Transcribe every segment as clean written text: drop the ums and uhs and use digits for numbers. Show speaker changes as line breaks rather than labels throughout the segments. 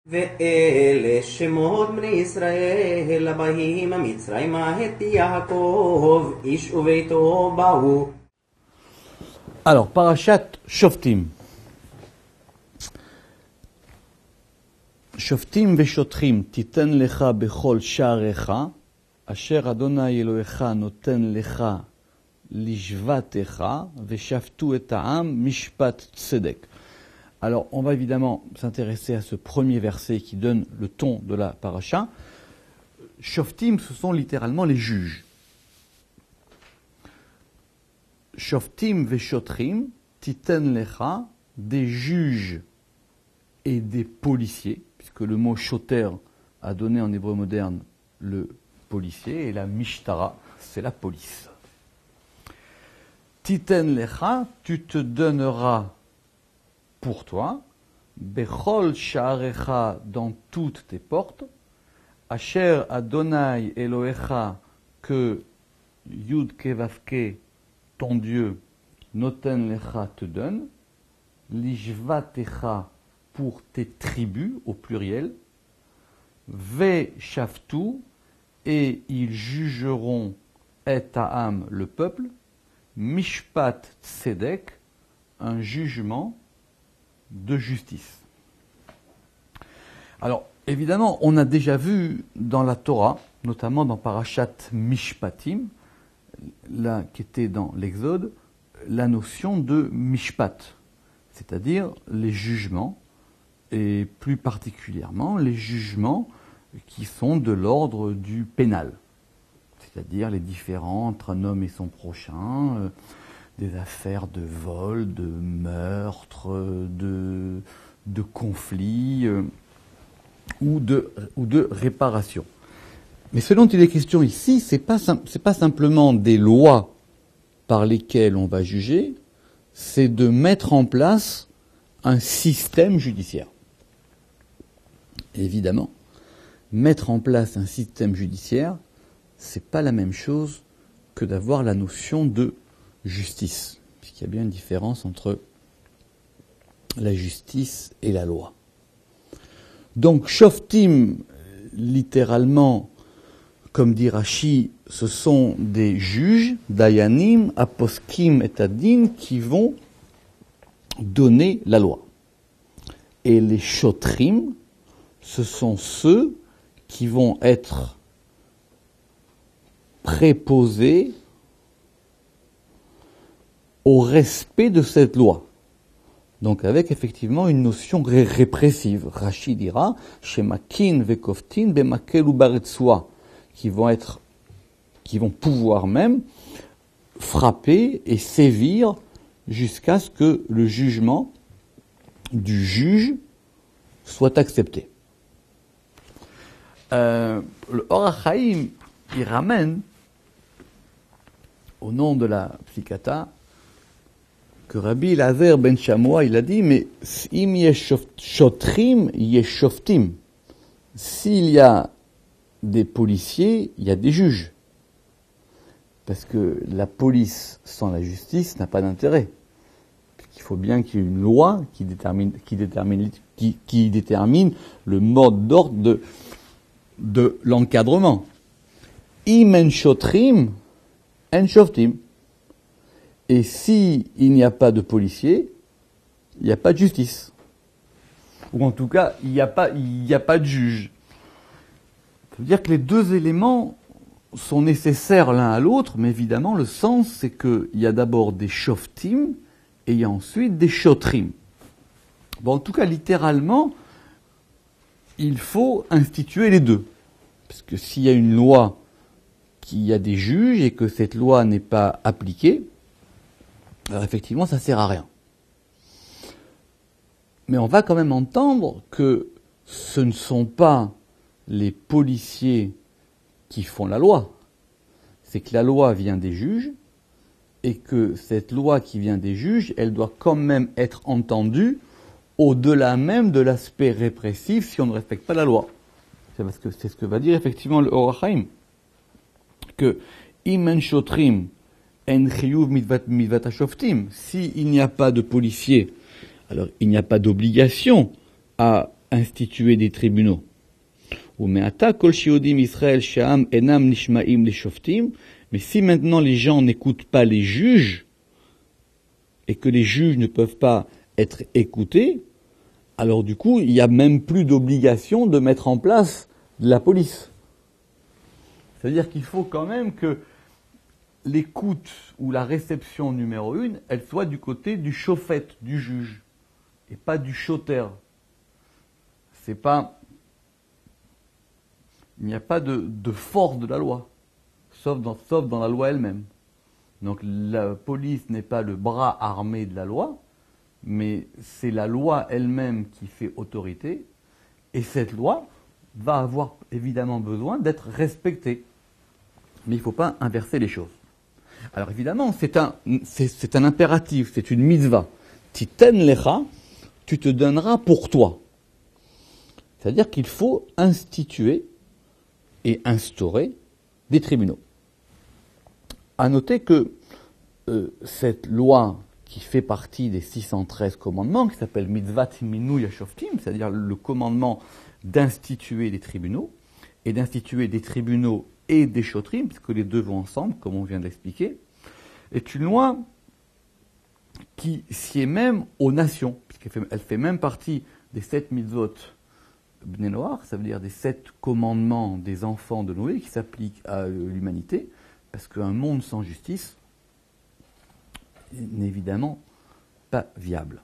ואלה שמות בני ישראל הבאים המצרימה את יעקב איש וביתו באו.
Alors, parashat Shoftim. Shoftim veshotrim titen lecha bechol sha'arecha, asher Adonai Elohecha noten lecha lishvatecha, veshaftu et ha'am mishpat tzedek. Alors, on va évidemment s'intéresser à ce premier verset qui donne le ton de la paracha. Shoftim, ce sont littéralement les juges. Shoftim veshotrim, titen lecha, des juges et des policiers, puisque le mot shoter a donné en hébreu moderne le policier, et la mishtara, c'est la police. Titen lecha, tu te donneras pour toi, bechol sha'arecha, dans toutes tes portes, asher Adonai Elohecha, que Yud Kevavke, ton Dieu, noten lecha, te donne, lishvatecha, pour tes tribus, au pluriel, ve shaftu, et ils jugeront et ha'am, le peuple, mishpat tzedek, un jugement de justice. Alors, évidemment, on a déjà vu dans la Torah, notamment dans Parashat Mishpatim, là, qui était dans l'Exode, la notion de mishpat, c'est-à-dire les jugements, et plus particulièrement les jugements qui sont de l'ordre du pénal, c'est-à-dire les différends entre un homme et son prochain, des affaires de vol, de meurtre, de conflits ou de réparation. Mais ce dont il est question ici, c'est pas simplement des lois par lesquelles on va juger, c'est de mettre en place un système judiciaire. Évidemment, mettre en place un système judiciaire, c'est pas la même chose que d'avoir la notion de justice, puisqu'il y a bien une différence entre la justice et la loi. Donc, Shoftim, littéralement, comme dit Rashi, ce sont des juges, Dayanim, Aposkim et Adin, qui vont donner la loi. Et les Shotrim, ce sont ceux qui vont être préposés au respect de cette loi. Donc avec effectivement une notion répressive. Rashi dira, Shemakin vekoftin bemakel u baretsua, qui vont pouvoir même frapper et sévir jusqu'à ce que le jugement du juge soit accepté. Le Or HaChaim, il ramène, au nom de la Psikata, que Rabbi Elazar ben Shamoua, il a dit, mais im yesh shotrim, yesh shoftim. S'il y a des policiers, il y a des juges. Parce que la police sans la justice n'a pas d'intérêt. Il faut bien qu'il y ait une loi qui détermine le mode d'ordre de l'encadrement. Im en shotrim, en shoftim. Et s'il n'y a pas de policiers, il n'y a pas de justice. Ou en tout cas, il n'y a pas de juge. Ça veut dire que les deux éléments sont nécessaires l'un à l'autre, mais évidemment, le sens, c'est qu'il y a d'abord des shoftim et il y a ensuite des shotrim. Bon, en tout cas, littéralement, il faut instituer les deux. Parce que s'il y a une loi qui a des juges et que cette loi n'est pas appliquée, alors effectivement, ça sert à rien. Mais on va quand même entendre que ce ne sont pas les policiers qui font la loi. C'est que la loi vient des juges et que cette loi qui vient des juges, elle doit quand même être entendue au-delà même de l'aspect répressif si on ne respecte pas la loi. C'est parce que c'est ce que va dire effectivement le Or HaChaim. Que Imen Shotrim En chiyuv mitvat hashoftim. S'il n'y a pas de policiers, alors il n'y a pas d'obligation à instituer des tribunaux. Umeata kol shiodim Israël sha'am enam nishma'im les shoftim, mais si maintenant les gens n'écoutent pas les juges, et que les juges ne peuvent pas être écoutés, alors du coup, il n'y a même plus d'obligation de mettre en place de la police. C'est-à-dire qu'il faut quand même que l'écoute ou la réception numéro 1, elle soit du côté du shofet, du juge, et pas du shoter. C'est pas... Il n'y a pas de force de la loi, sauf dans la loi elle-même. Donc la police n'est pas le bras armé de la loi, mais c'est la loi elle-même qui fait autorité, et cette loi va avoir évidemment besoin d'être respectée. Mais il ne faut pas inverser les choses. Alors évidemment, c'est un impératif, c'est une mitzvah. Titen lecha, tu te donneras pour toi. C'est-à-dire qu'il faut instituer et instaurer des tribunaux. À noter que cette loi qui fait partie des 613 commandements, qui s'appelle Mitzvat Minui HaShoftim, c'est-à-dire le commandement d'instituer des tribunaux, et d'instituer des tribunaux et des shotrim, puisque les deux vont ensemble, comme on vient de l'expliquer, est une loi qui sied même aux nations, puisqu'elle fait même partie des 7 mitzvot Bnei Noach, ça veut dire des 7 commandements des enfants de Noé qui s'appliquent à l'humanité, parce qu'un monde sans justice n'est évidemment pas viable.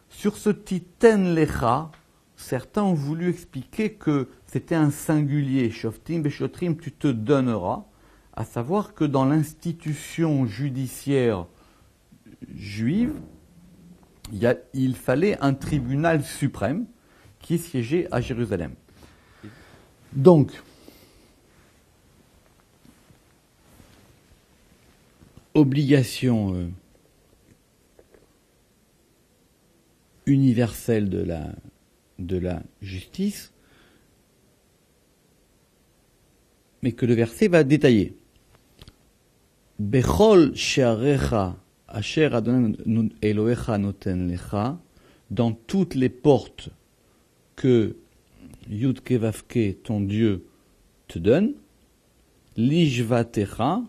Sur ce titen lecha, certains ont voulu expliquer que c'était un singulier, shoftim beshotrim, tu te donneras, à savoir que dans l'institution judiciaire juive, il fallait un tribunal suprême qui siégeait à Jérusalem. Donc, obligation universelle de la justice, mais que le verset va détailler. Bechol she'arecha asher Adonai Elohecha noten lecha, dans toutes les portes que Yud Kevavke, ton Dieu, te donne, l'ishvatecha,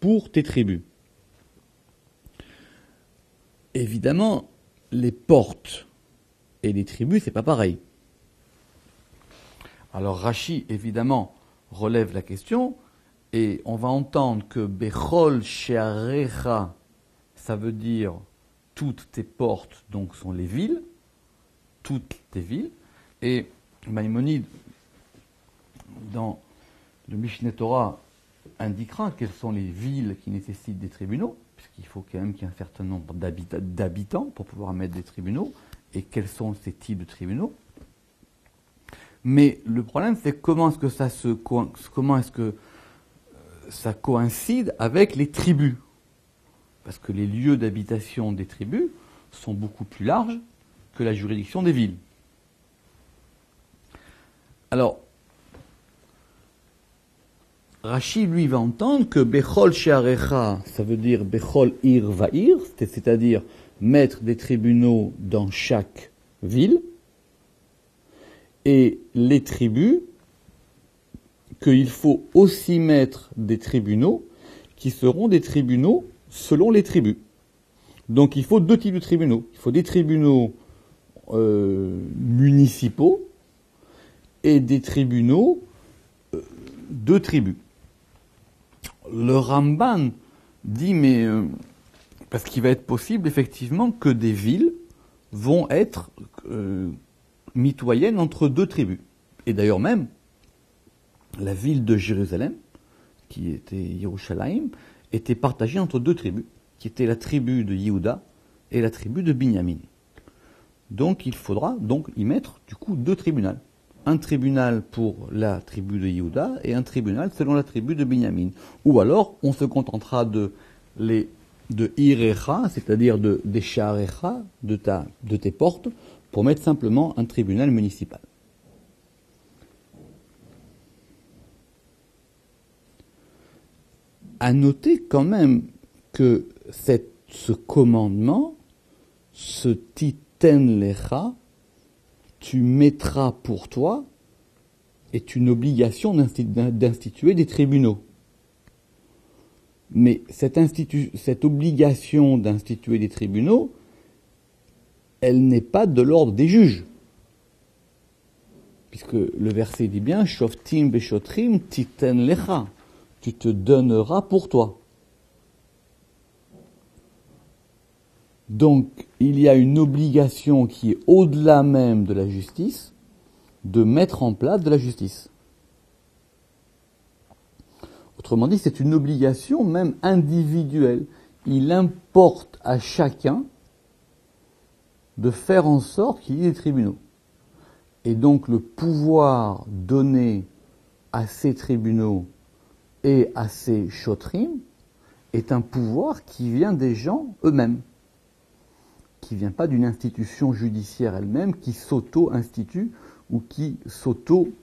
pour tes tribus. Évidemment, les portes et les tribus, c'est pas pareil. Alors Rashi, évidemment, relève la question, et on va entendre que Bechol she'arecha, ça veut dire toutes tes portes, donc sont les villes, toutes tes villes, et Maïmonide, dans le Mishneh Torah, indiquera quelles sont les villes qui nécessitent des tribunaux, puisqu'il faut quand même qu'il y ait un certain nombre d'habitants pour pouvoir mettre des tribunaux, et quels sont ces types de tribunaux. Mais le problème, c'est comment est-ce que ça coïncide avec les tribus. Parce que les lieux d'habitation des tribus sont beaucoup plus larges que la juridiction des villes. Alors, Rashi, lui, va entendre que Bechol She'arecha, ça veut dire Bechol Ir Va'ir, c'est-à-dire mettre des tribunaux dans chaque ville, et les tribus, qu'il faut aussi mettre des tribunaux qui seront des tribunaux selon les tribus. Donc il faut 2 types de tribunaux. Il faut des tribunaux municipaux et des tribunaux de tribus. Le Ramban dit, mais parce qu'il va être possible effectivement que des villes vont être mitoyennes entre 2 tribus. Et d'ailleurs même, la ville de Jérusalem, qui était Yerushalayim, était partagée entre 2 tribus, qui étaient la tribu de Yehuda et la tribu de Binyamin. Donc il faudra donc y mettre du coup 2 tribunaux. Un tribunal pour la tribu de Yehuda et un tribunal selon la tribu de Binyamin. Ou alors on se contentera de Irecha, c'est-à-dire des Sha'arecha, de tes portes, pour mettre simplement un tribunal municipal. À noter quand même que ce commandement, ce titen lecha, tu mettras pour toi, est une obligation d'instituer des tribunaux. Mais cette obligation d'instituer des tribunaux, elle n'est pas de l'ordre des juges. Puisque le verset dit bien, Shoftim beshotrim titen lecha, tu te donneras pour toi. Donc, il y a une obligation qui est au-delà même de la justice, de mettre en place de la justice. Autrement dit, c'est une obligation même individuelle. Il importe à chacun de faire en sorte qu'il y ait des tribunaux. Et donc le pouvoir donné à ces tribunaux et à ces shotrim est un pouvoir qui vient des gens eux-mêmes, qui ne vient pas d'une institution judiciaire elle-même qui s'auto-institue ou qui s'auto-installe.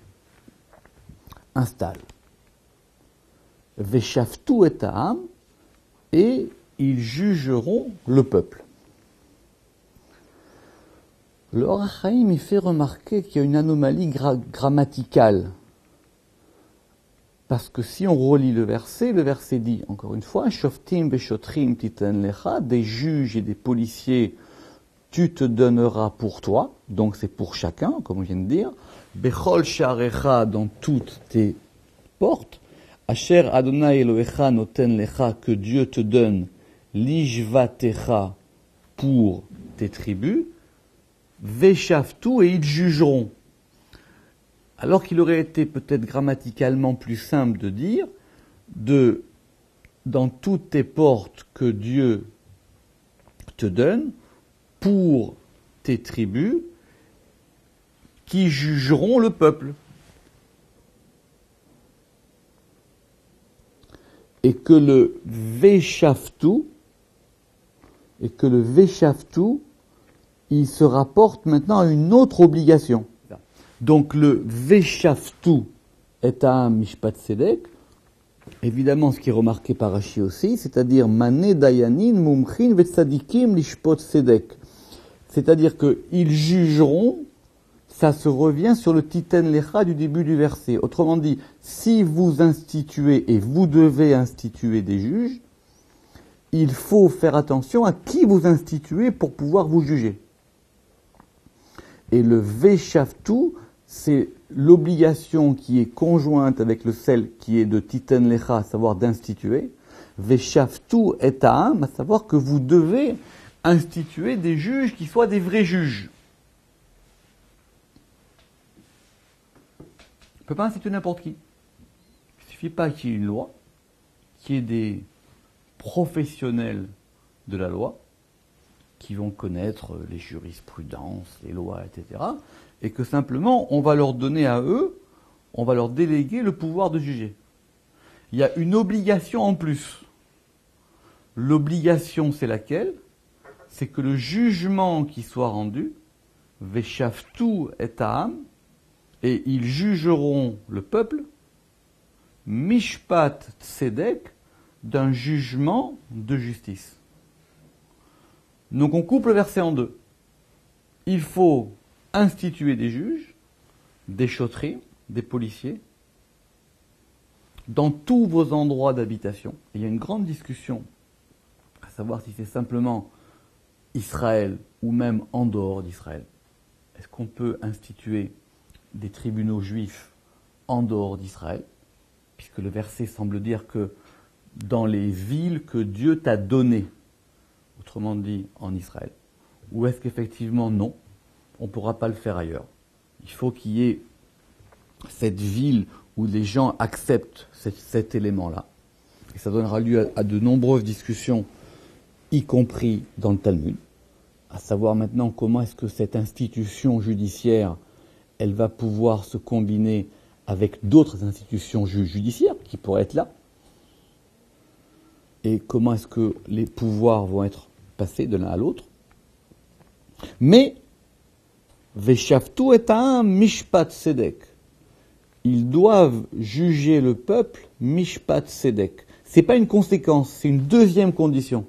Veshaftu et ha'am, et ils jugeront le peuple. Le Or HaChaim il fait remarquer qu'il y a une anomalie grammaticale. Parce que si on relit le verset dit, encore une fois, Shoftim beshotrim titen lecha, des juges et des policiers, tu te donneras pour toi, donc c'est pour chacun, comme on vient de dire, Bechol sharecha, dans toutes tes portes, Asher Adonai Elohecha noten lecha, que Dieu te donne, lishvatecha, pour tes tribus, Veshaftu, et ils jugeront. Alors qu'il aurait été peut-être grammaticalement plus simple de dire, dans toutes tes portes que Dieu te donne, pour tes tribus, qui jugeront le peuple. Et que le Veshaftu, il se rapporte maintenant à une autre obligation. Donc le Veshaftu est à Mishpat Sedek, évidemment ce qui est remarqué par Rashi aussi, c'est-à-dire Mané Dayanin Mumchin Vetsadikim Lishpot Sedek. C'est-à-dire qu'ils jugeront, ça se revient sur le Titen Lecha du début du verset. Autrement dit, si vous instituez, et vous devez instituer des juges, il faut faire attention à qui vous instituez pour pouvoir vous juger. Et le Veshaftu, c'est l'obligation qui est conjointe avec celle qui est de Titen Lecha, à savoir d'instituer. Veshaftu et ha'am, à savoir que vous devez instituer des juges qui soient des vrais juges. On ne peut pas instituer n'importe qui. Il ne suffit pas qu'il y ait une loi, qu'il y ait des professionnels de la loi, qui vont connaître les jurisprudences, les lois, etc., et que simplement, on va leur donner à eux, on va leur déléguer le pouvoir de juger. Il y a une obligation en plus. L'obligation, c'est laquelle ? C'est que le jugement qui soit rendu, Veshaftu et ha'am, et ils jugeront le peuple, Mishpat Tzedek, d'un jugement de justice. Donc on coupe le verset en deux. Il faut instituer des juges, des chotrim, des policiers, dans tous vos endroits d'habitation. Et il y a une grande discussion, à savoir si c'est simplement Israël ou même en dehors d'Israël. Est-ce qu'on peut instituer des tribunaux juifs en dehors d'Israël ? Puisque le verset semble dire que dans les villes que Dieu t'a données, autrement dit en Israël, ou est-ce qu'effectivement non, on ne pourra pas le faire ailleurs. Il faut qu'il y ait cette ville où les gens acceptent cet élément-là. Et ça donnera lieu à de nombreuses discussions, y compris dans le Talmud, à savoir maintenant comment est-ce que cette institution judiciaire, elle va pouvoir se combiner avec d'autres institutions judiciaires qui pourraient être là, et comment est-ce que les pouvoirs vont être passés de l'un à l'autre. Mais, Veshaftu et ha'am mishpat sedek. Ils doivent juger le peuple mishpat sedek. C'est pas une conséquence, c'est une deuxième condition.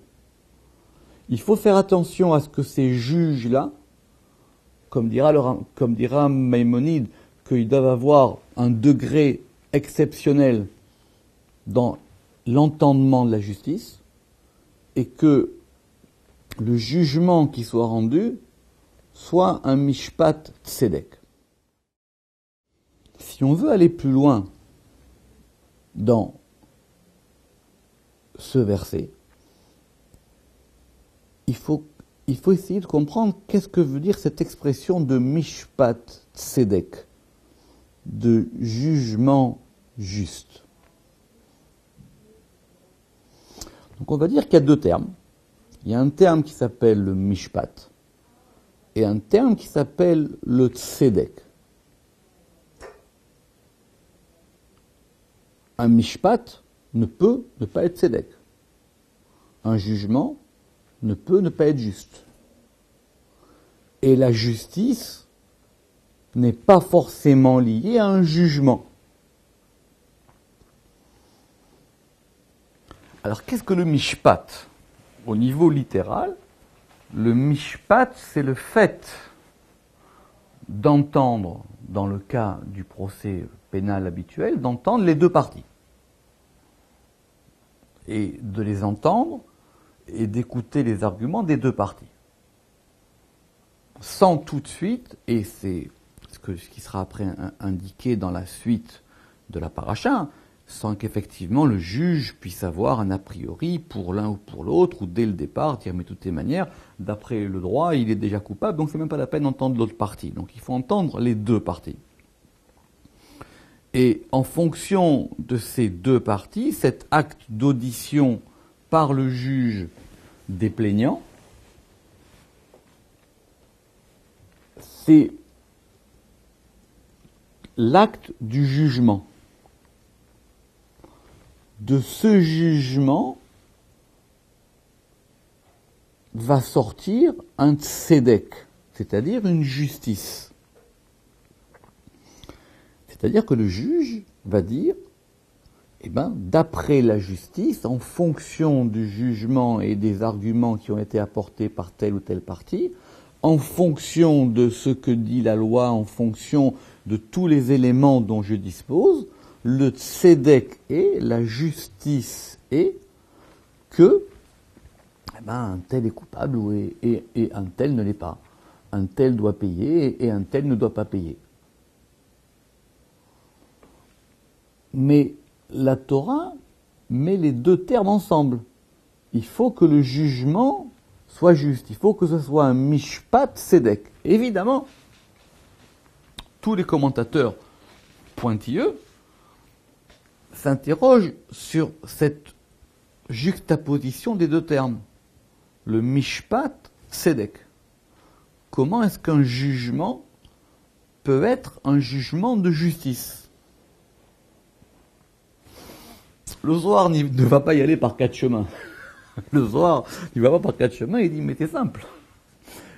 Il faut faire attention à ce que ces juges-là comme dira Maïmonide, qu'ils doivent avoir un degré exceptionnel dans l'entendement de la justice, et que le jugement qui soit rendu soit un mishpat tzedek. Si on veut aller plus loin dans ce verset, il faut essayer de comprendre qu'est-ce que veut dire cette expression de mishpat tzedek, de jugement juste. Donc on va dire qu'il y a deux termes. Il y a un terme qui s'appelle le mishpat et un terme qui s'appelle le tzedek. Un mishpat ne peut ne pas être tzedek. Un jugement ne peut ne pas être juste. Et la justice n'est pas forcément liée à un jugement. Alors qu'est-ce que le mishpat ? Au niveau littéral, le mishpat, c'est le fait d'entendre, dans le cas du procès pénal habituel, d'entendre les deux parties. Et de les entendre et d'écouter les arguments des deux parties. Sans tout de suite, et c'est ce qui sera après indiqué dans la suite de la paracha, sans qu'effectivement le juge puisse avoir un a priori pour l'un ou pour l'autre, ou dès le départ, dire mais de toutes les manières, d'après le droit, il est déjà coupable, donc c'est même pas la peine d'entendre l'autre partie. Donc il faut entendre les deux parties. Et en fonction de ces deux parties, cet acte d'audition par le juge des plaignants, c'est l'acte du jugement. De ce jugement va sortir un tzedek, c'est-à-dire une justice. C'est-à-dire que le juge va dire, d'après la justice, en fonction du jugement et des arguments qui ont été apportés par telle ou telle partie, en fonction de ce que dit la loi, en fonction de tous les éléments dont je dispose, le tzedek est, la justice est, que un tel est coupable et un tel ne l'est pas. Un tel doit payer et un tel ne doit pas payer. Mais la Torah met les deux termes ensemble. Il faut que le jugement soit juste. Il faut que ce soit un mishpat tzedek. Évidemment, tous les commentateurs pointilleux s'interrogent sur cette juxtaposition des deux termes. Le mishpat tzedek. Comment est-ce qu'un jugement peut être un jugement de justice ? Le Zohar ne va pas y aller par quatre chemins. Le Zohar ne va pas par quatre chemins, il dit, mais c'est simple.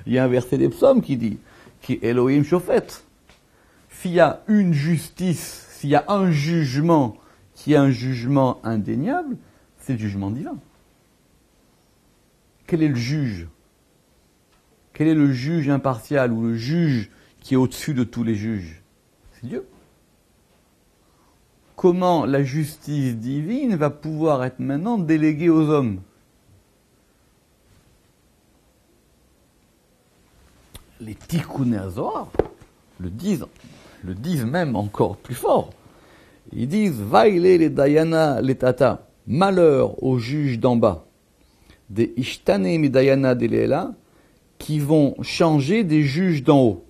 Il y a un verset des psaumes qui dit, qui est Elohim Shofet. S'il y a une justice, s'il y a un jugement qui est un jugement indéniable, c'est le jugement divin. Quel est le juge ? Quel est le juge impartial ou le juge qui est au-dessus de tous les juges ? C'est Dieu. Comment la justice divine va pouvoir être maintenant déléguée aux hommes ? Les Tikkuné HaZohar le disent même encore plus fort. Ils disent « Vaile les dayana les tata » malheur aux juges d'en bas, des ishtane midayana delela, qui vont changer des juges d'en haut,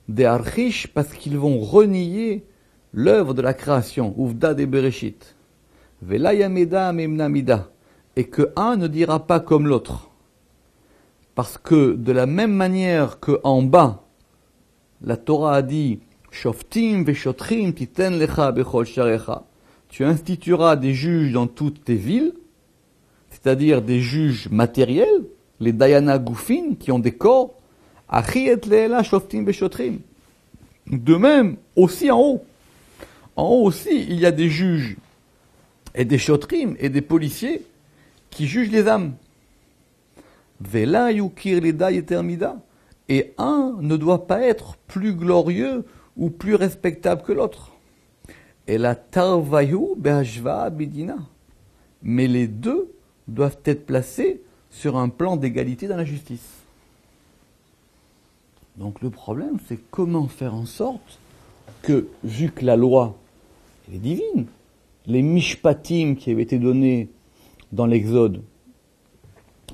des archish parce qu'ils vont renier l'œuvre de la création, uvda de bereshit, velayameda memnamida, et que un ne dira pas comme l'autre, parce que de la même manière que en bas, la Torah a dit shoftim veshotrim titen lecha bechol sharecha, tu institueras des juges dans toutes tes villes, c'est-à-dire des juges matériels, les dayana goufin, qui ont des corps, achiet leela shoftim veshotrim. De même, aussi en haut. En haut aussi, il y a des juges et des shotrim et des policiers qui jugent les âmes. Vela yukir leda yetermida. et un ne doit pas être plus glorieux ou plus respectable que l'autre. Et la tarvayu behashva bidina. Mais les deux doivent être placés sur un plan d'égalité dans la justice. Donc le problème, c'est comment faire en sorte que, vu que la loi elle est divine, les mishpatim qui avaient été donnés dans l'Exode,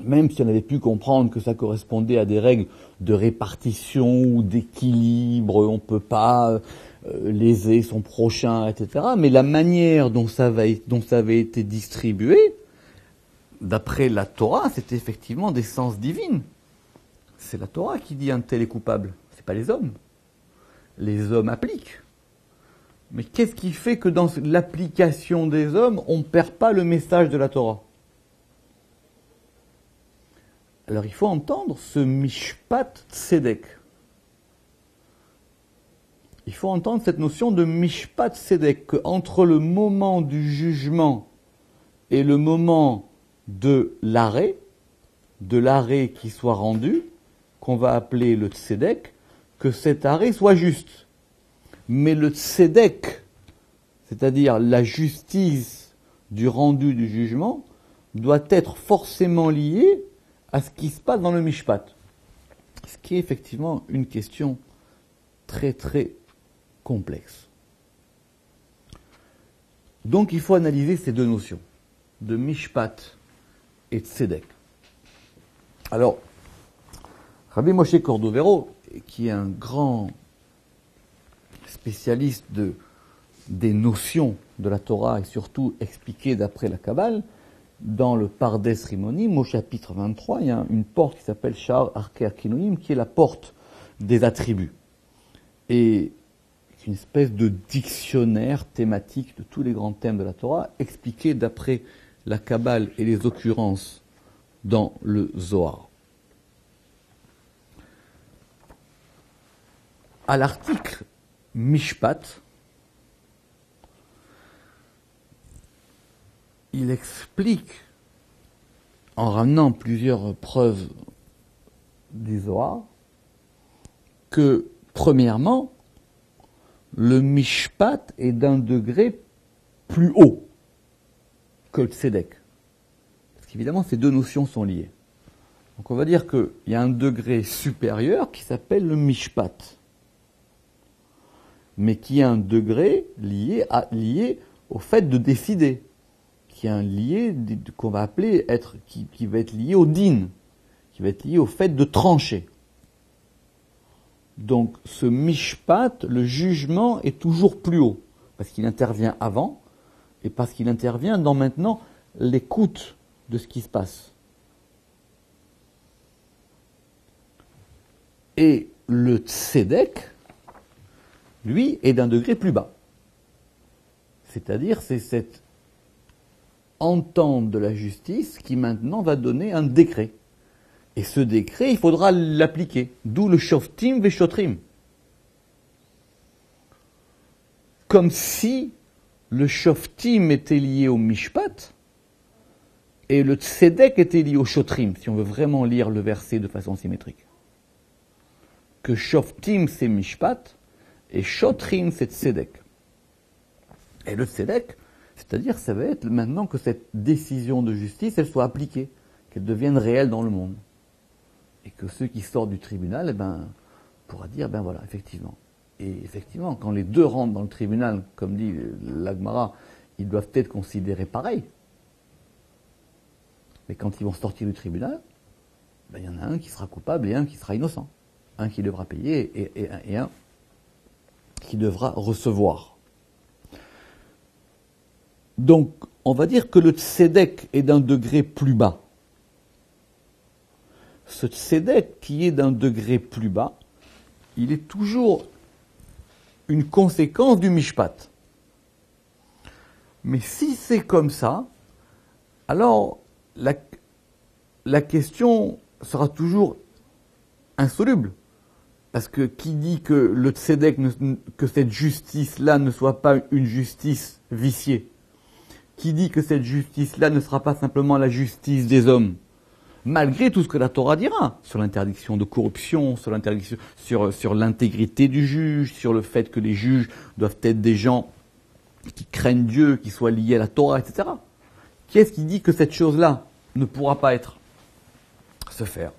même si on avait pu comprendre que ça correspondait à des règles de répartition ou d'équilibre, on ne peut pas léser son prochain, etc. Mais la manière dont ça avait été distribué, d'après la Torah, c'était effectivement d'essence divine. C'est la Torah qui dit un tel est coupable, c'est pas les hommes. Les hommes appliquent. Mais qu'est-ce qui fait que dans l'application des hommes, on ne perd pas le message de la Torah ? Alors il faut entendre ce mishpat tzedek. Il faut entendre cette notion de mishpat tzedek, qu'entre le moment du jugement et le moment de l'arrêt qui soit rendu, qu'on va appeler le tzedek, que cet arrêt soit juste. Mais le tzedek, c'est-à-dire la justice du rendu du jugement, doit être forcément lié à ce qui se passe dans le mishpat. Ce qui est effectivement une question très très complexe. Donc il faut analyser ces deux notions, de mishpat et tzedek. Alors, Rabbi Moshe Cordovero, qui est un grand spécialiste des notions de la Torah et surtout expliquées d'après la Kabbale, dans le Pardes Rimonim, au chapitre 23, il y a une porte qui s'appelle Sha'ar Arkei HaKinoim, qui est la porte des attributs. Et c'est une espèce de dictionnaire thématique de tous les grands thèmes de la Torah, expliqué d'après la Kabbale et les occurrences dans le Zohar. À l'article Mishpat, il explique, en ramenant plusieurs preuves du Zohar, que, premièrement, le Mishpat est d'un degré plus haut que le Tzedek. Parce qu'évidemment, ces deux notions sont liées. Donc on va dire qu'il y a un degré supérieur qui s'appelle le Mishpat, mais qui est un degré lié au fait de décider, qui est un lié qu'on va appeler qui va être lié au din, qui va être lié au fait de trancher. Donc ce mishpat, le jugement, est toujours plus haut, parce qu'il intervient avant, et parce qu'il intervient dans maintenant l'écoute de ce qui se passe. Et le tzedek, lui, est d'un degré plus bas. C'est-à-dire, c'est cette entente de la justice qui maintenant va donner un décret. Et ce décret, il faudra l'appliquer. D'où le shoftim veshotrim. Comme si le shoftim était lié au mishpat et le tzedek était lié au shotrim, si on veut vraiment lire le verset de façon symétrique. Que shoftim c'est mishpat et shotrim c'est tzedek. Et le tzedek, c'est-à-dire ça va être maintenant que cette décision de justice, elle soit appliquée, qu'elle devienne réelle dans le monde. Et que ceux qui sortent du tribunal, pourra dire, voilà, effectivement. Et effectivement, quand les deux rentrent dans le tribunal, comme dit l'Agmara, ils doivent être considérés pareils. Mais quand ils vont sortir du tribunal, il y en a un qui sera coupable et un qui sera innocent. Un qui devra payer et un qui devra recevoir. Donc, on va dire que le tzedek est d'un degré plus bas. Ce tzedek qui est d'un degré plus bas, il est toujours une conséquence du mishpat. Mais si c'est comme ça, alors la question sera toujours insoluble. Parce que qui dit que le tzedek, que cette justice-là ne soit pas une justice viciée? Qui dit que cette justice-là ne sera pas simplement la justice des hommes, malgré tout ce que la Torah dira sur l'interdiction de corruption, sur l'interdiction, sur l'intégrité du juge, sur le fait que les juges doivent être des gens qui craignent Dieu, qui soient liés à la Torah, etc. Qui est-ce qui dit que cette chose-là ne pourra pas se faire?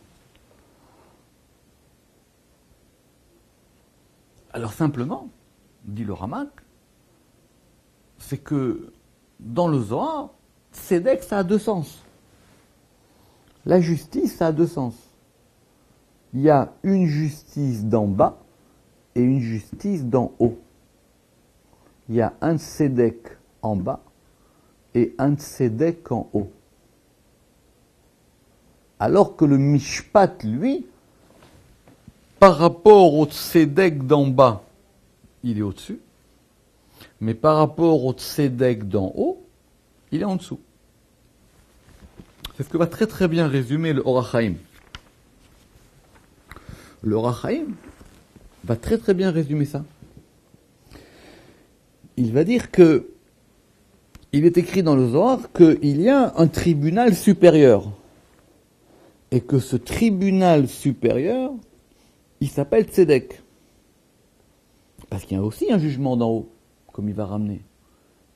Alors simplement, dit le Ramak, c'est que dans le Zohar, Tzedek, ça a deux sens. La justice, ça a deux sens. Il y a une justice d'en bas et une justice d'en haut. Il y a un Tzedek en bas et un Tzedek en haut. Alors que le Mishpat, lui, par rapport au Tzedek d'en bas, il est au-dessus, mais par rapport au Tzedek d'en haut, il est en dessous. C'est ce que va très très bien résumer le Or HaChaim. Le Or HaChaim va très très bien résumer ça. Il va dire que il est écrit dans le Zohar qu'il y a un tribunal supérieur. Et que ce tribunal supérieur, il s'appelle Tzedek. Parce qu'il y a aussi un jugement d'en haut, comme il va ramener.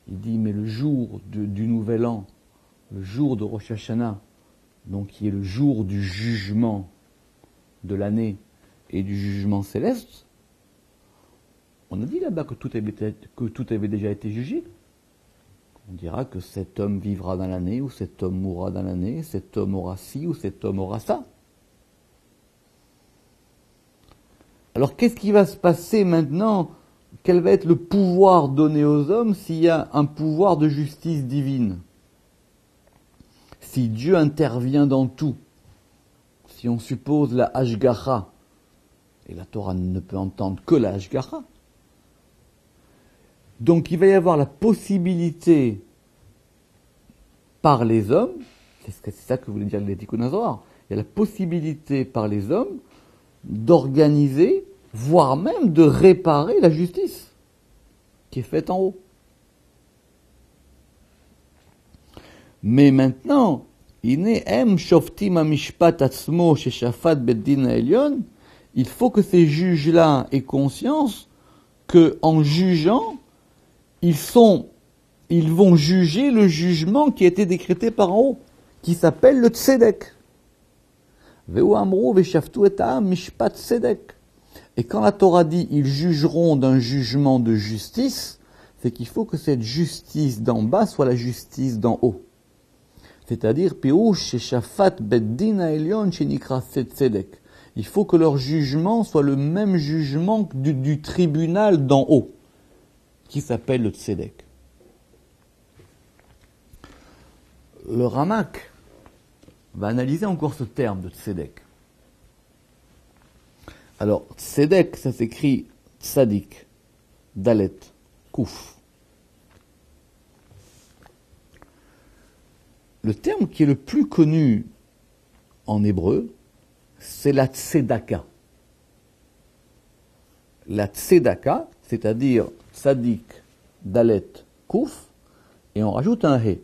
Il dit, mais le jour du Nouvel An, le jour de Rosh Hashanah, donc qui est le jour du jugement de l'année et du jugement céleste, on a dit là-bas que tout avait déjà été jugé. On dira que cet homme vivra dans l'année, ou cet homme mourra dans l'année, cet homme aura ci, ou cet homme aura ça. Alors qu'est-ce qui va se passer maintenant? Quel va être le pouvoir donné aux hommes s'il y a un pouvoir de justice divine? Si Dieu intervient dans tout, si on suppose la Hashgacha, et la Torah ne peut entendre que la Hashgacha, donc il va y avoir la possibilité par les hommes, c'est ça que voulait dire les Tikkun HaZohar, il y a la possibilité par les hommes d'organiser, voire même de réparer la justice qui est faite en haut. Mais maintenant, il faut que ces juges-là aient conscience que en jugeant, ils vont juger le jugement qui a été décrété par en haut, qui s'appelle le Tzedek. Et quand la Torah dit ils jugeront d'un jugement de justice, c'est qu'il faut que cette justice d'en bas soit la justice d'en haut. C'est-à-dire, il faut que leur jugement soit le même jugement du tribunal d'en haut, qui s'appelle le Tzedek. Le Ramak va analyser encore ce terme de Tzedek. Alors, Tzedek, ça s'écrit Tzadik, Dalet, Kouf. Le terme qui est le plus connu en hébreu, c'est la Tzedaka. La Tzedaka, c'est-à-dire Tzadik, Dalet, Kouf, et on rajoute un He.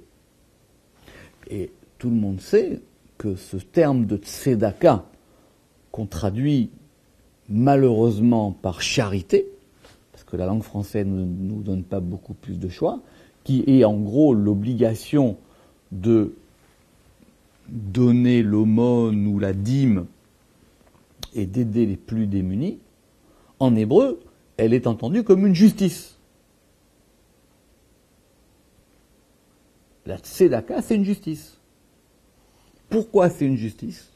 Et tout le monde sait que ce terme de Tzedaka, qu'on traduit malheureusement par charité, parce que la langue française ne nous donne pas beaucoup plus de choix, qui est en gros l'obligation de donner l'aumône ou la dîme et d'aider les plus démunis, en hébreu, elle est entendue comme une justice. La tzedaka, c'est une justice. Pourquoi c'est une justice?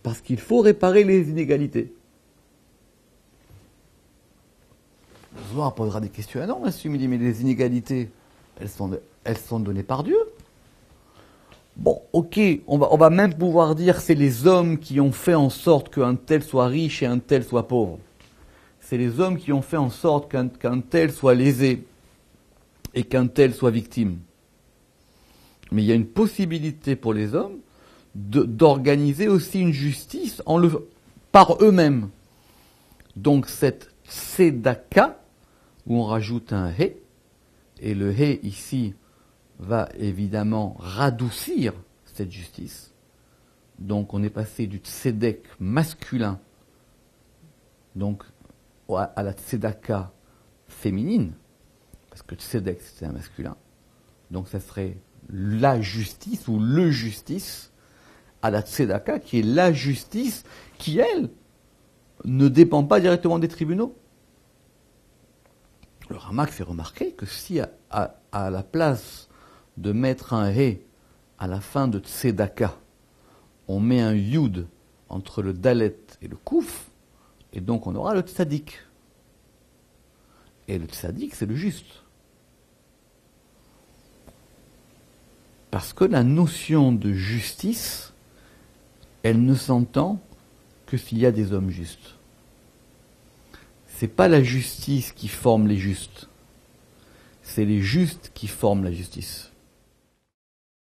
Parce qu'il faut réparer les inégalités. Le Zohar posera des questions. Ah non, il me dit, mais les inégalités, elles sont données par Dieu. Bon, ok, on va même pouvoir dire que c'est les hommes qui ont fait en sorte qu'un tel soit riche et un tel soit pauvre. C'est les hommes qui ont fait en sorte qu'un tel soit lésé et qu'un tel soit victime. Mais il y a une possibilité pour les hommes d'organiser aussi une justice par eux-mêmes. Donc cette tzedaka, où on rajoute un he, et le he ici va évidemment radoucir cette justice. Donc on est passé du tzedek masculin donc à la tzedaka féminine, parce que tzedek c'est un masculin. Donc ça serait la justice ou le justice à la tzedaka, qui est la justice qui, elle, ne dépend pas directement des tribunaux. Le Ramak fait remarquer que si à la place de mettre un he à la fin de tzedaka, on met un yud entre le dalet et le kouf, et donc on aura le tzadik. Et le tzadik, c'est le juste. Parce que la notion de justice, elle ne s'entend que s'il y a des hommes justes. C'est pas la justice qui forme les justes, c'est les justes qui forment la justice.